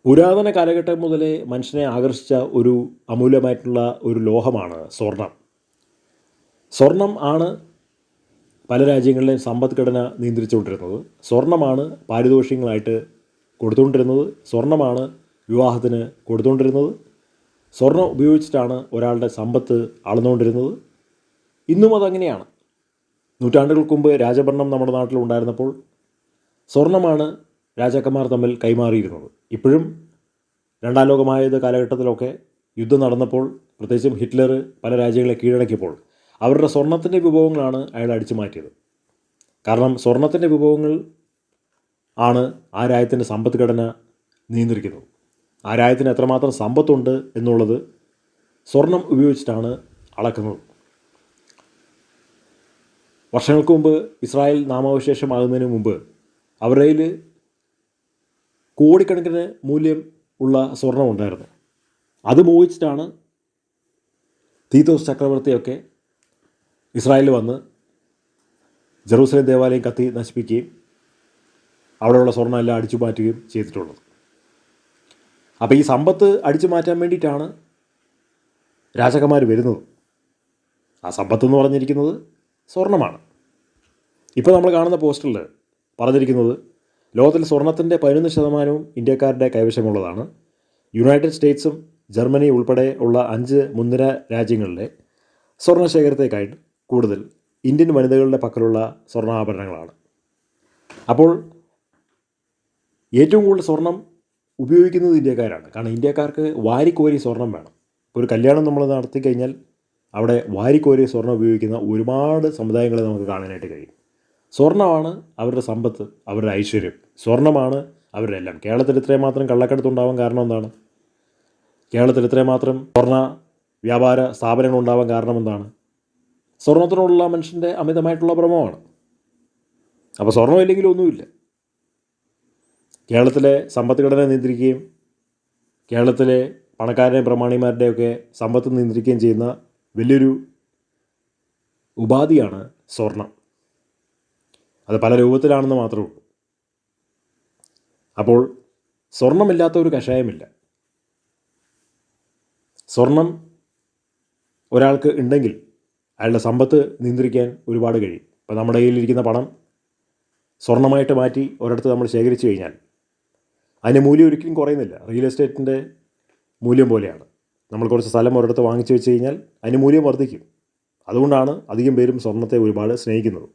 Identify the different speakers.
Speaker 1: പുരാതന കാലഘട്ടം മുതലേ മനുഷ്യനെ ആകർഷിച്ച ഒരു അമൂല്യമായിട്ടുള്ള ഒരു ലോഹമാണ് സ്വർണം. സ്വർണം ആണ് പല രാജ്യങ്ങളിലെയും സമ്പദ്ഘടന നിയന്ത്രിച്ചുകൊണ്ടിരുന്നത്. സ്വർണ്ണമാണ് പാരിതോഷികങ്ങളായിട്ട് കൊടുത്തുകൊണ്ടിരുന്നത്. സ്വർണ്ണമാണ് വിവാഹത്തിന് കൊടുത്തുകൊണ്ടിരുന്നത്. സ്വർണം ഉപയോഗിച്ചിട്ടാണ് ഒരാളുടെ സമ്പത്ത് അളന്നുകൊണ്ടിരുന്നത്. ഇന്നും അതങ്ങനെയാണ്. നൂറ്റാണ്ടുകൾക്ക് മുമ്പ് രാജഭരണം നമ്മുടെ നാട്ടിലുണ്ടായിരുന്നപ്പോൾ സ്വർണ്ണമാണ് രാജാക്കന്മാർ തമ്മിൽ കൈമാറിയിരുന്നത്. ഇപ്പോഴും രണ്ടാം ലോകമഹായുദ്ധ കാലഘട്ടത്തിലൊക്കെ യുദ്ധം നടന്നപ്പോൾ, പ്രത്യേകിച്ചും ഹിറ്റ്ലർ പല രാജ്യങ്ങളെ കീഴടക്കിയപ്പോൾ അവരുടെ സ്വർണത്തിൻ്റെ വിഭവങ്ങളാണ് അയാൾ അടിച്ചു മാറ്റിയത്. കാരണം സ്വർണത്തിൻ്റെ വിഭവങ്ങൾ ആണ് ആ രാജ്യത്തിൻ്റെ സമ്പദ്ഘടന നിയന്ത്രിക്കുന്നത്. ആ രാജ്യത്തിന് എത്രമാത്രം സമ്പത്തുണ്ട് എന്നുള്ളത് സ്വർണം ഉപയോഗിച്ചിട്ടാണ് അളക്കുന്നത്. വർഷങ്ങൾക്ക് മുമ്പ് ഇസ്രായേൽ നാമാവശേഷമാകുന്നതിന് മുമ്പ് അവരുടെ കയ്യിൽ കോടിക്കണക്കിന് മൂല്യം ഉള്ള സ്വർണം ഉണ്ടായിരുന്നു. അത് മോഹിച്ചിട്ടാണ് തീത്തോസ് ചക്രവർത്തിയൊക്കെ ഇസ്രായേലിൽ വന്ന് ജെറൂസലേം ദേവാലയം കത്തി നശിപ്പിക്കുകയും അവിടെയുള്ള സ്വർണ്ണം എല്ലാം അടിച്ചു മാറ്റുകയും ചെയ്തിട്ടുള്ളത്. അപ്പോൾ ഈ സമ്പത്ത് അടിച്ചു മാറ്റാൻ വേണ്ടിയിട്ടാണ് രാജാക്കന്മാർ വരുന്നത്. ആ സമ്പത്തെന്ന് പറഞ്ഞിരിക്കുന്നത് സ്വർണ്ണമാണ്. ഇപ്പോൾ നമ്മൾ കാണുന്ന പോസ്റ്ററിൽ പറഞ്ഞിരിക്കുന്നത് ലോകത്തിൽ സ്വർണത്തിൻ്റെ 11% ഇന്ത്യക്കാരുടെ കൈവശമുള്ളതാണ്. യുണൈറ്റഡ് സ്റ്റേറ്റ്സും ജർമ്മനി ഉൾപ്പെടെ ഉള്ള 5 മുൻനിര രാജ്യങ്ങളിലെ സ്വർണ്ണശേഖരത്തേക്കായിട്ട് കൂടുതൽ ഇന്ത്യൻ വനിതകളുടെ പക്കലുള്ള സ്വർണ്ണാഭരണങ്ങളാണ്. അപ്പോൾ ഏറ്റവും കൂടുതൽ സ്വർണം ഉപയോഗിക്കുന്നത് ഇന്ത്യക്കാരാണ്. കാരണം ഇന്ത്യക്കാർക്ക് വാരിക്കോരി സ്വർണം വേണം. ഇപ്പോൾ ഒരു കല്യാണം നമ്മൾ നടത്തി കഴിഞ്ഞാൽ അവിടെ വാരിക്കോരി സ്വർണം ഉപയോഗിക്കുന്ന ഒരുപാട് സമുദായങ്ങളെ നമുക്ക് കാണാനായിട്ട് കഴിയും. സ്വർണ്ണമാണ് അവരുടെ സമ്പത്ത്, അവരുടെ ഐശ്വര്യം. സ്വർണ്ണമാണ് അവരുടെ എല്ലാം. കേരളത്തിൽ ഇത്രയും മാത്രം കള്ളക്കടത്തുണ്ടാവാൻ കാരണം എന്താണ്? കേരളത്തിൽ ഇത്രയും മാത്രം സ്വർണ്ണ വ്യാപാര സ്ഥാപനങ്ങൾ ഉണ്ടാവാൻ കാരണം എന്താണ്? സ്വർണ്ണത്തിനോടുള്ള മനുഷ്യൻ്റെ അമിതമായിട്ടുള്ള ഭ്രമമാണ്. അപ്പോൾ സ്വർണ്ണം ഇല്ലെങ്കിലും ഒന്നുമില്ല. കേരളത്തിലെ സമ്പദ്ഘടന നിയന്ത്രിക്കുകയും കേരളത്തിലെ പണക്കാരുടെയും പ്രമാണിമാരുടെയൊക്കെ സമ്പത്ത് നിയന്ത്രിക്കുകയും ചെയ്യുന്ന വലിയൊരു ഉപാധിയാണ് സ്വർണം. അത് പല രൂപത്തിലാണെന്ന് മാത്രമേ ഉള്ളൂ. അപ്പോൾ സ്വർണമില്ലാത്ത ഒരു കഷായമില്ല. സ്വർണം ഒരാൾക്ക് ഉണ്ടെങ്കിൽ അയാളുടെ സമ്പത്ത് നിയന്ത്രിക്കാൻ ഒരുപാട് കഴിയും. ഇപ്പോൾ നമ്മുടെ കയ്യിലിരിക്കുന്ന പണം സ്വർണ്ണമായിട്ട് മാറ്റി ഒരിടത്ത് നമ്മൾ ശേഖരിച്ചു കഴിഞ്ഞാൽ അതിൻ്റെ മൂല്യം ഒരിക്കലും കുറയുന്നില്ല. റിയൽ എസ്റ്റേറ്റിൻ്റെ മൂല്യം പോലെയാണ്. നമ്മൾ കുറച്ച് സ്ഥലം ഒരിടത്ത് വാങ്ങിച്ചു വെച്ച് കഴിഞ്ഞാൽ അതിന് മൂല്യം വർദ്ധിക്കും. അതുകൊണ്ടാണ് അധികം പേരും സ്വർണ്ണത്തെ ഒരുപാട് സ്നേഹിക്കുന്നത്.